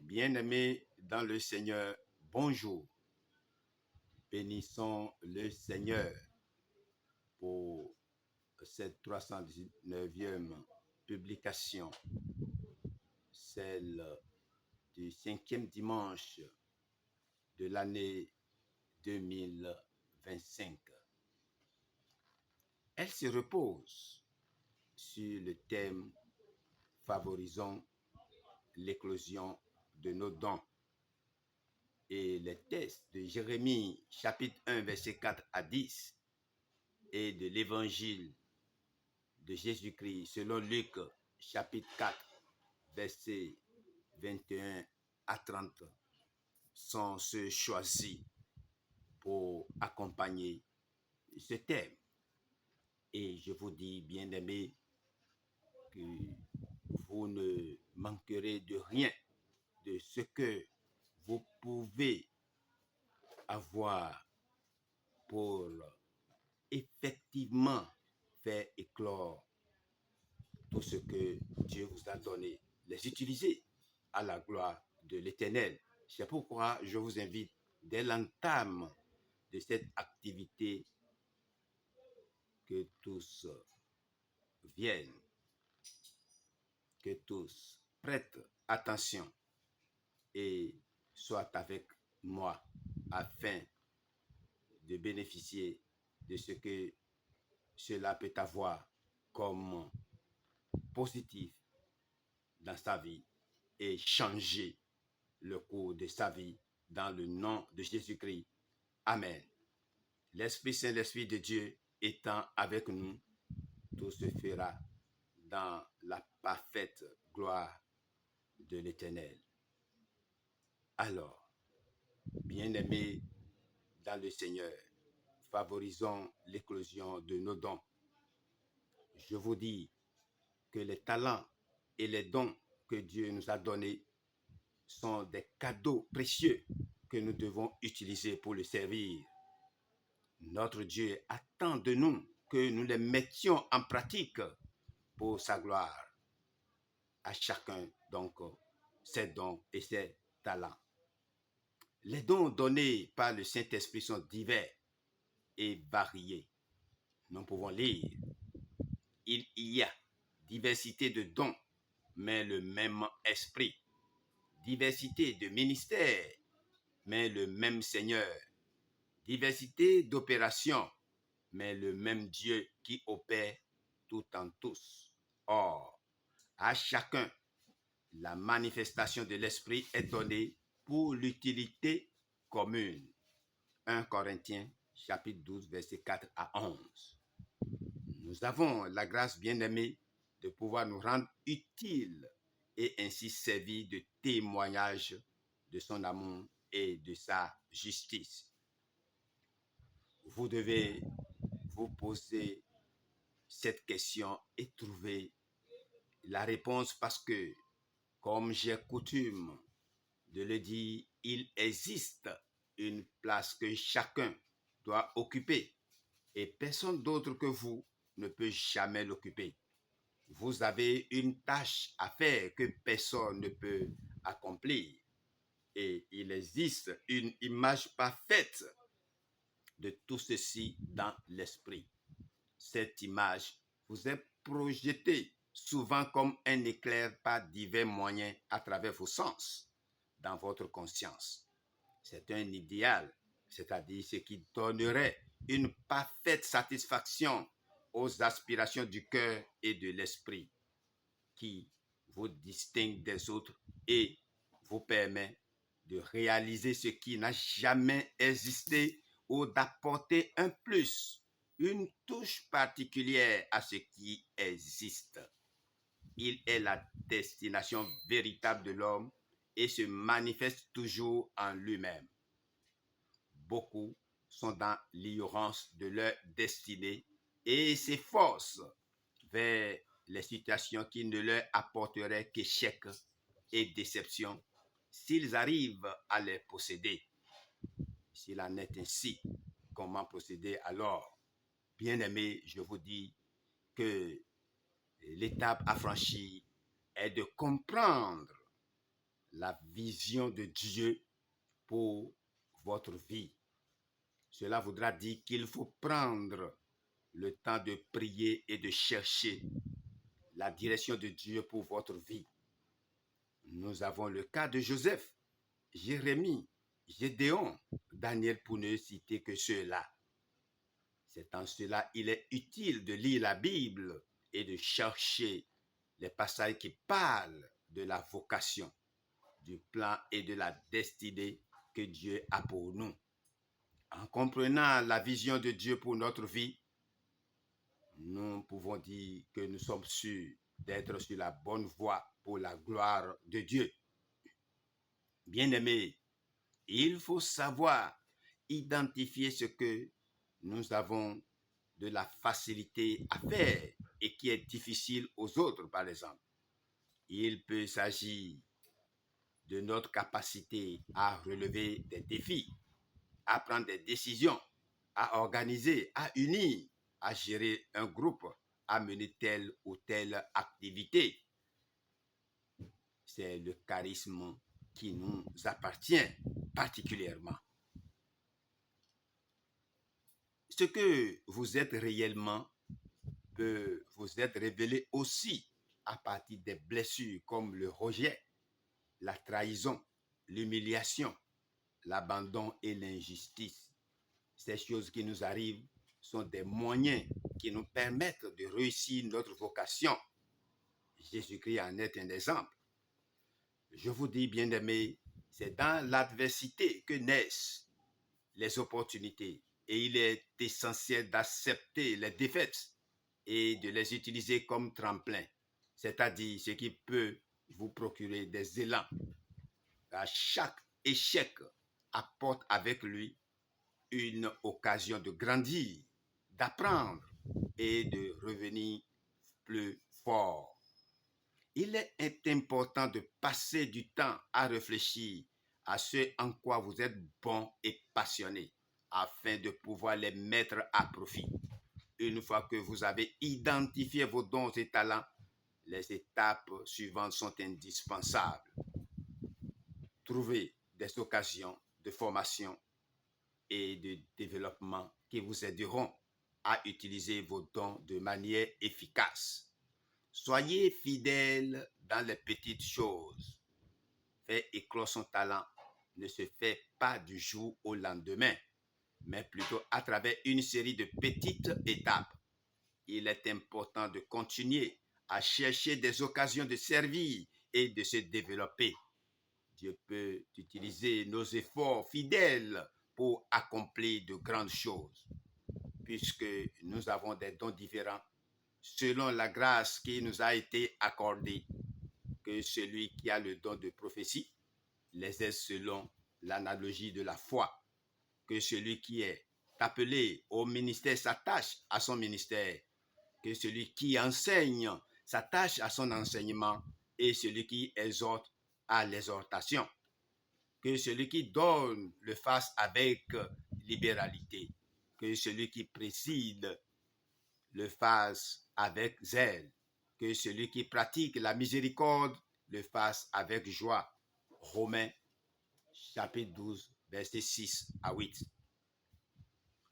Bien-aimés dans le Seigneur, bonjour. Bénissons le Seigneur pour cette 319e publication, celle du 5e dimanche de l'année 2025. Elle se repose sur le thème « Favorisons l'éclosion de nos dons ». Et les textes de Jérémie chapitre 1 verset 4 à 10 et de l'évangile de Jésus-Christ selon Luc chapitre 4 verset 21 à 30 sont ceux choisis pour accompagner ce thème. Et je vous dis, bien-aimés, que vous ne manquerez de rien de ce que vous pouvez avoir pour effectivement faire éclore tout ce que Dieu vous a donné. Les utiliser à la gloire de l'Éternel. C'est pourquoi je vous invite dès l'entame de cette activité que tous viennent, que tous prêtent attention et soient avec moi afin de bénéficier de ce que cela peut avoir comme positif dans sa vie et changer le cours de sa vie dans le nom de Jésus-Christ. Amen. L'Esprit Saint, l'Esprit de Dieu étant avec nous, tout se fera dans la parfaite gloire de l'Éternel. Alors, bien-aimés dans le Seigneur, favorisons l'éclosion de nos dons. Je vous dis que les talents et les dons que Dieu nous a donnés sont des cadeaux précieux que nous devons utiliser pour le servir. Notre Dieu attend de nous que nous les mettions en pratique pour sa gloire. À chacun, donc, ses dons et ses talents. Les dons donnés par le Saint-Esprit sont divers et variés. Nous pouvons lire. Il y a diversité de dons, mais le même esprit. Diversité de ministères, mais le même Seigneur. Diversité d'opérations, mais le même Dieu qui opère tout en tous. Or, à chacun, la manifestation de l'Esprit est donnée pour l'utilité commune. 1 Corinthiens chapitre 12, versets 4 à 11. Nous avons la grâce bien-aimée de pouvoir nous rendre utiles et ainsi servir de témoignage de son amour et de sa justice. Vous devez vous poser cette question et trouver la réponse parce que, comme j'ai coutume de le dire, il existe une place que chacun doit occuper et personne d'autre que vous ne peut jamais l'occuper. Vous avez une tâche à faire que personne ne peut accomplir et il existe une image parfaite de tout ceci dans l'esprit. Cette image vous est projetée souvent comme un éclair par divers moyens à travers vos sens dans votre conscience. C'est un idéal, c'est-à-dire ce qui donnerait une parfaite satisfaction aux aspirations du cœur et de l'esprit, qui vous distingue des autres et vous permet de réaliser ce qui n'a jamais existé ou d'apporter un plus, une touche particulière à ce qui existe. Il est la destination véritable de l'homme et se manifeste toujours en lui-même. Beaucoup sont dans l'ignorance de leur destinée et s'efforcent vers les situations qui ne leur apporteraient qu'échec et déception s'ils arrivent à les posséder. S'il en est ainsi, comment procéder alors? Bien-aimés, je vous dis que l'étape à franchir est de comprendre la vision de Dieu pour votre vie. Cela voudra dire qu'il faut prendre le temps de prier et de chercher la direction de Dieu pour votre vie. Nous avons le cas de Joseph, Jérémie, Gédéon, Daniel, pour ne citer que ceux-là. C'est en cela il est utile de lire la Bible et de chercher les passages qui parlent de la vocation, du plan et de la destinée que Dieu a pour nous. En comprenant la vision de Dieu pour notre vie, nous pouvons dire que nous sommes sûrs d'être sur la bonne voie pour la gloire de Dieu. Bien-aimés, il faut savoir identifier ce que nous avons de la facilité à faire et qui est difficile aux autres, par exemple. Il peut s'agir de notre capacité à relever des défis, à prendre des décisions, à organiser, à unir, à gérer un groupe, à mener telle ou telle activité. C'est le charisme qui nous appartient particulièrement. Ce que vous êtes réellement peut vous être révélé aussi à partir des blessures comme le rejet, la trahison, l'humiliation, l'abandon et l'injustice. Ces choses qui nous arrivent sont des moyens qui nous permettent de réussir notre vocation. Jésus-Christ en est un exemple. Je vous dis, bien-aimés, c'est dans l'adversité que naissent les opportunités et il est essentiel d'accepter les défaites et de les utiliser comme tremplin, c'est-à-dire ce qui peut vous procurer des élans. À chaque échec apporte avec lui une occasion de grandir, d'apprendre et de revenir plus fort. Il est important de passer du temps à réfléchir à ce en quoi vous êtes bon et passionné, afin de pouvoir les mettre à profit. Une fois que vous avez identifié vos dons et talents, les étapes suivantes sont indispensables. Trouvez des occasions de formation et de développement qui vous aideront à utiliser vos dons de manière efficace. Soyez fidèles dans les petites choses. Faire éclore son talent ne se fait pas du jour au lendemain, mais plutôt à travers une série de petites étapes. Il est important de continuer à chercher des occasions de servir et de se développer. Dieu peut utiliser nos efforts fidèles pour accomplir de grandes choses, puisque nous avons des dons différents selon la grâce qui nous a été accordée, que celui qui a le don de prophétie les aide selon l'analogie de la foi, que celui qui est appelé au ministère s'attache à son ministère, que celui qui enseigne s'attache à son enseignement et celui qui exhorte à l'exhortation, que celui qui donne le fasse avec libéralité, que celui qui préside le fasse avec zèle, que celui qui pratique la miséricorde le fasse avec joie. Romains chapitre 12, versets 6 à 8.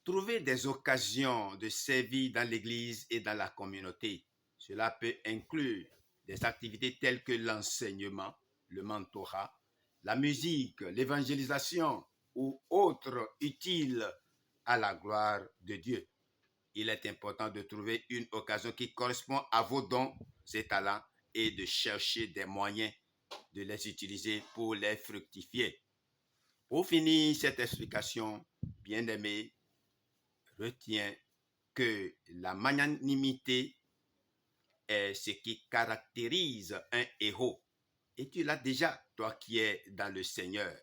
Trouver des occasions de servir dans l'Église et dans la communauté. Cela peut inclure des activités telles que l'enseignement, le mentorat, la musique, l'évangélisation ou autres utiles à la gloire de Dieu. Il est important de trouver une occasion qui correspond à vos dons et talents et de chercher des moyens de les utiliser pour les fructifier. Pour finir cette explication, bien-aimé, retiens que la magnanimité est ce qui caractérise un héros. Et tu l'as déjà, toi qui es dans le Seigneur,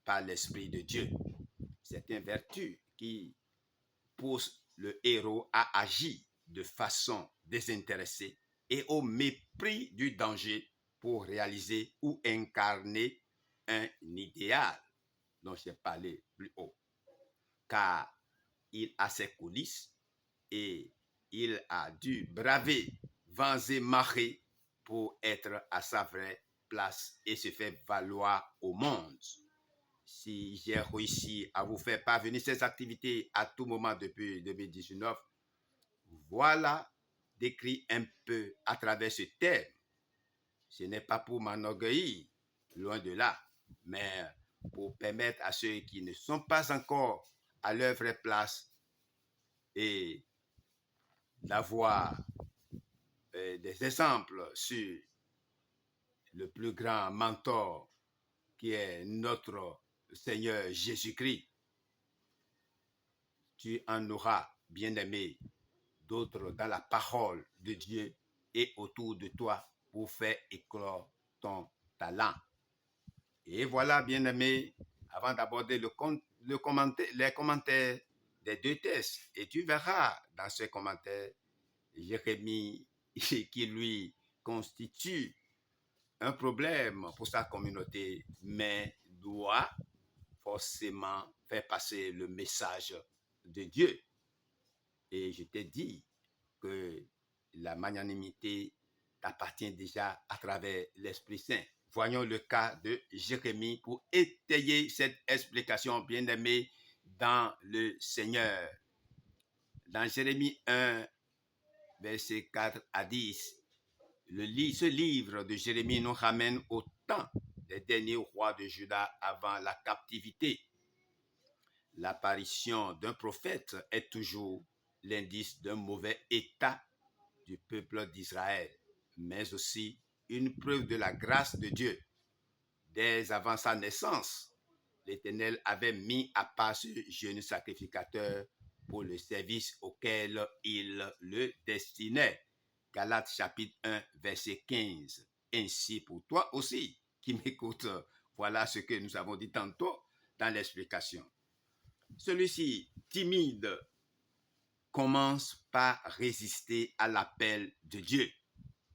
par l'Esprit de Dieu. C'est une vertu qui pousse le héros à agir de façon désintéressée et au mépris du danger pour réaliser ou incarner un idéal dont j'ai parlé plus haut. Car il a ses coulisses et il a dû braver vents et marées pour être à sa vraie place et se fait valoir au monde. Si j'ai réussi à vous faire parvenir ces activités à tout moment depuis 2019, voilà décrit un peu à travers ce terme. Ce n'est pas pour m'enorgueillir, loin de là, mais pour permettre à ceux qui ne sont pas encore à leur vraie place et d'avoir des exemples sur le plus grand mentor qui est notre Seigneur Jésus-Christ. Tu en auras, bien-aimé, d'autres dans la parole de Dieu et autour de toi pour faire éclore ton talent. Et voilà, bien-aimé, avant d'aborder les commentaires des deux textes, et tu verras dans ces commentaires Jérémie qui lui constitue un problème pour sa communauté, mais doit forcément faire passer le message de Dieu. Et je t'ai dit que la magnanimité t'appartient déjà à travers l'Esprit Saint. Voyons le cas de Jérémie pour étayer cette explication, bien-aimée, dans le Seigneur. Dans Jérémie 1, versets 4 à 10, ce livre de Jérémie nous ramène au temps des derniers rois de Juda avant la captivité. L'apparition d'un prophète est toujours l'indice d'un mauvais état du peuple d'Israël, mais aussi une preuve de la grâce de Dieu. Dès avant sa naissance, l'Éternel avait mis à part ce jeune sacrificateur pour le service auquel il le destinait. Galates chapitre 1, verset 15. Ainsi pour toi aussi qui m'écoutes, voilà ce que nous avons dit tantôt dans l'explication. Celui-ci, timide, commence par résister à l'appel de Dieu.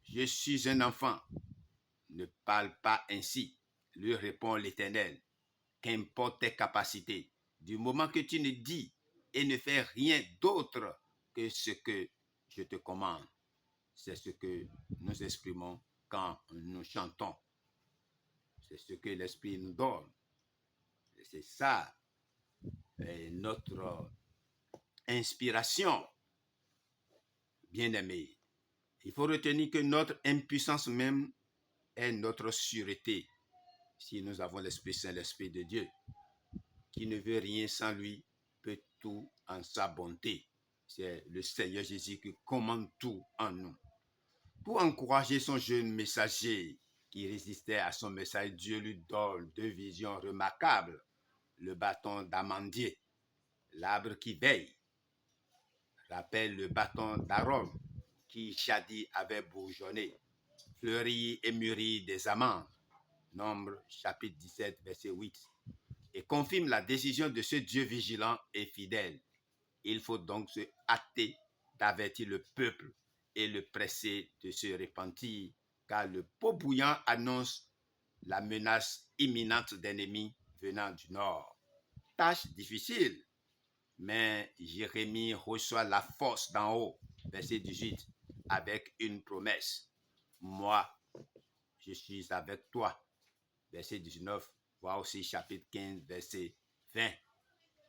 Je suis un enfant. Ne parle pas ainsi, lui répond l'Éternel. Qu'importe tes capacités, du moment que tu ne dis et ne fais rien d'autre que ce que je te commande. C'est ce que nous exprimons quand nous chantons. C'est ce que l'Esprit nous donne. Et c'est ça, notre inspiration. Bien-aimé, il faut retenir que notre impuissance même est notre sûreté. Si nous avons l'Esprit Saint, l'Esprit de Dieu, qui ne veut rien sans lui, peut tout en sa bonté. C'est le Seigneur Jésus qui commande tout en nous. Pour encourager son jeune messager qui résistait à son message, Dieu lui donne deux visions remarquables. Le bâton d'amandier, l'arbre qui veille, rappelle le bâton d'Aaron qui jadis avait bourgeonné, fleuri et mûri des amandes. Nombre chapitre 17, verset 8. Et confirme la décision de ce Dieu vigilant et fidèle. Il faut donc se hâter d'avertir le peuple et le presser de se repentir, car le pot bouillant annonce la menace imminente d'ennemis venant du nord. Tâche difficile, mais Jérémie reçoit la force d'en haut, verset 18, avec une promesse. Moi, je suis avec toi, verset 19, voir aussi chapitre 15, verset 20.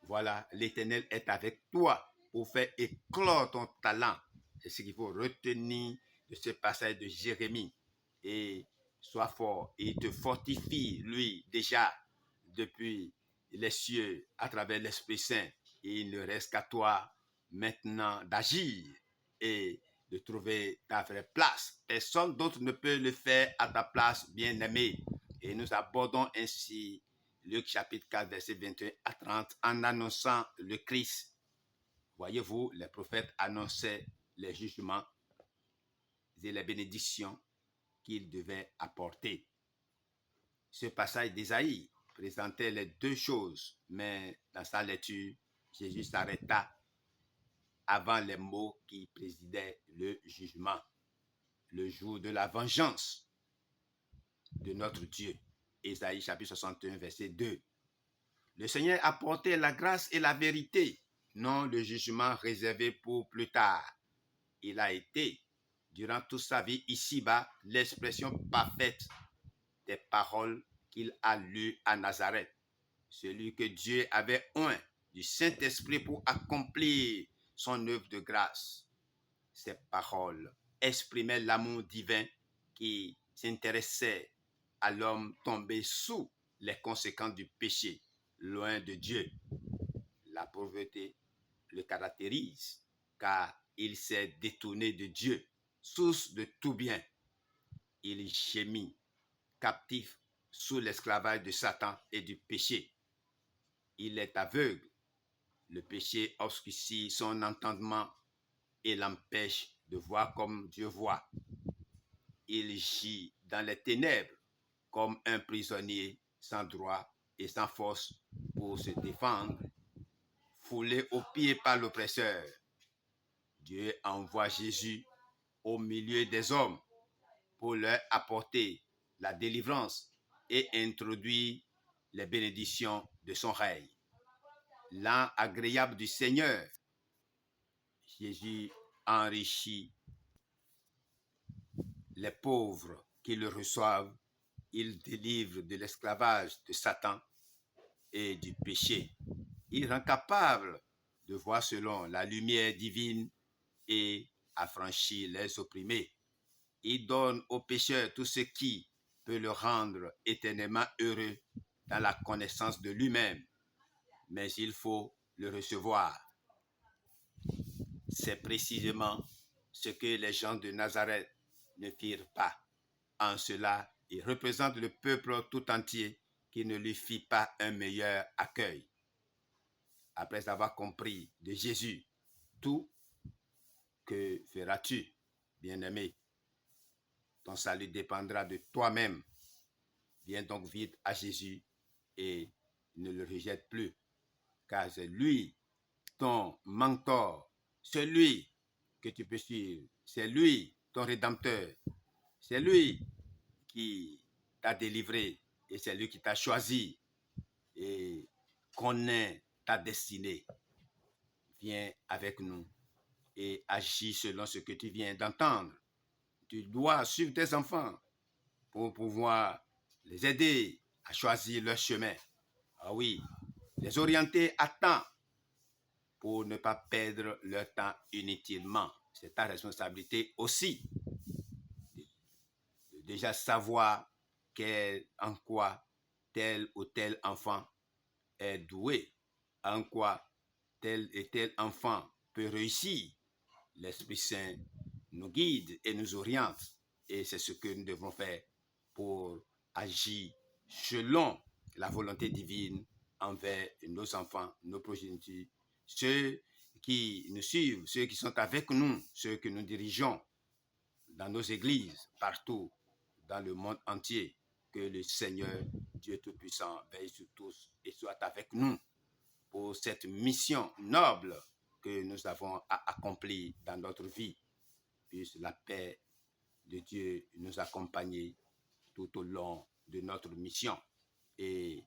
Voilà, l'Éternel est avec toi pour faire éclore ton talent. C'est ce qu'il faut retenir de ce passage de Jérémie. Et sois fort, et il te fortifie, lui, déjà, depuis les cieux, à travers l'Esprit Saint. Et il ne reste qu'à toi, maintenant, d'agir et de trouver ta vraie place. Personne d'autre ne peut le faire à ta place, bien-aimé. Et nous abordons ainsi Luc chapitre 4, verset 21 à 30, en annonçant le Christ. Voyez-vous, les prophètes annonçaient les jugements et les bénédictions qu'ils devaient apporter. Ce passage d'Ésaïe présentait les deux choses, mais dans sa lecture, Jésus s'arrêta avant les mots qui présidaient le jugement, le jour de la vengeance de notre Dieu. Ésaïe chapitre 61, verset 2. Le Seigneur apportait la grâce et la vérité, non le jugement réservé pour plus tard. Il a été, durant toute sa vie ici-bas, l'expression parfaite des paroles qu'il a lues à Nazareth. Celui que Dieu avait oint du Saint-Esprit pour accomplir son œuvre de grâce. Ces paroles exprimaient l'amour divin qui s'intéressait à l'homme tombé sous les conséquences du péché, loin de Dieu. La pauvreté le caractérise, car il s'est détourné de Dieu, source de tout bien. Il gémit, captif sous l'esclavage de Satan et du péché. Il est aveugle. Le péché obscurcit son entendement et l'empêche de voir comme Dieu voit. Il gît dans les ténèbres comme un prisonnier sans droit et sans force pour se défendre, foulé aux pieds par l'oppresseur. Dieu envoie Jésus au milieu des hommes pour leur apporter la délivrance et introduire les bénédictions de son règne. L'an agréable du Seigneur, Jésus enrichit les pauvres qui le reçoivent. Il délivre de l'esclavage de Satan et du péché. Il rend capable de voir selon la lumière divine et affranchit les opprimés. Il donne aux pécheurs tout ce qui peut le rendre éternellement heureux dans la connaissance de lui-même. Mais il faut le recevoir. C'est précisément ce que les gens de Nazareth ne firent pas. En cela, il représente le peuple tout entier qui ne lui fit pas un meilleur accueil. Après avoir compris de Jésus, tout, que feras-tu, bien-aimé? Ton salut dépendra de toi-même. Viens donc vite à Jésus et ne le rejette plus, car c'est lui, ton mentor, c'est lui que tu peux suivre, c'est lui, ton rédempteur, c'est lui qui t'a délivré et c'est lui qui t'a choisi et connaît ta destinée. Viens avec nous et agis selon ce que tu viens d'entendre. Tu dois suivre tes enfants pour pouvoir les aider à choisir leur chemin. Ah oui, les orienter à temps pour ne pas perdre leur temps inutilement. C'est ta responsabilité aussi de déjà savoir en quoi tel ou tel enfant est doué, en quoi tel et tel enfant peut réussir. L'Esprit Saint nous guide et nous oriente. Et c'est ce que nous devons faire pour agir selon la volonté divine envers nos enfants, nos progénitures, ceux qui nous suivent, ceux qui sont avec nous, ceux que nous dirigeons dans nos églises, partout dans le monde entier. Que le Seigneur, Dieu Tout-Puissant, veille sur tous et soit avec nous pour cette mission noble que nous avons à accomplir dans notre vie. Puisse la paix de Dieu nous accompagner tout au long de notre mission. Et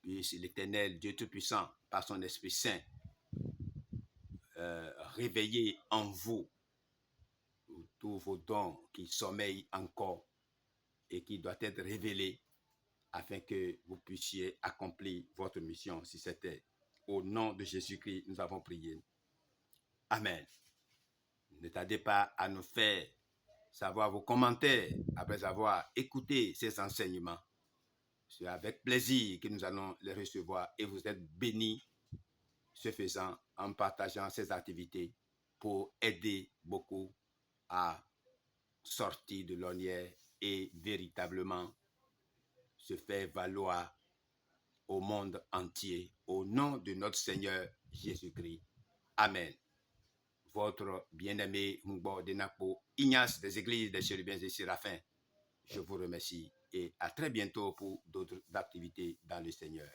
puisse l'Éternel, Dieu Tout-Puissant, par son Esprit Saint, réveiller en vous tous vos dons qui sommeillent encore et qui doivent être révélés afin que vous puissiez accomplir votre mission. Si c'était au nom de Jésus-Christ, nous avons prié. Amen. Ne tardez pas à nous faire savoir vos commentaires après avoir écouté ces enseignements. C'est avec plaisir que nous allons les recevoir et vous êtes bénis ce faisant en partageant ces activités pour aider beaucoup à sortir de l'ornière et véritablement se faire valoir au monde entier au nom de notre Seigneur Jésus-Christ. Amen. Votre bien-aimé Ngbo Denapo, Ignace des Églises des Chérubins et Séraphins, je vous remercie et à très bientôt pour d'autres activités dans le Seigneur.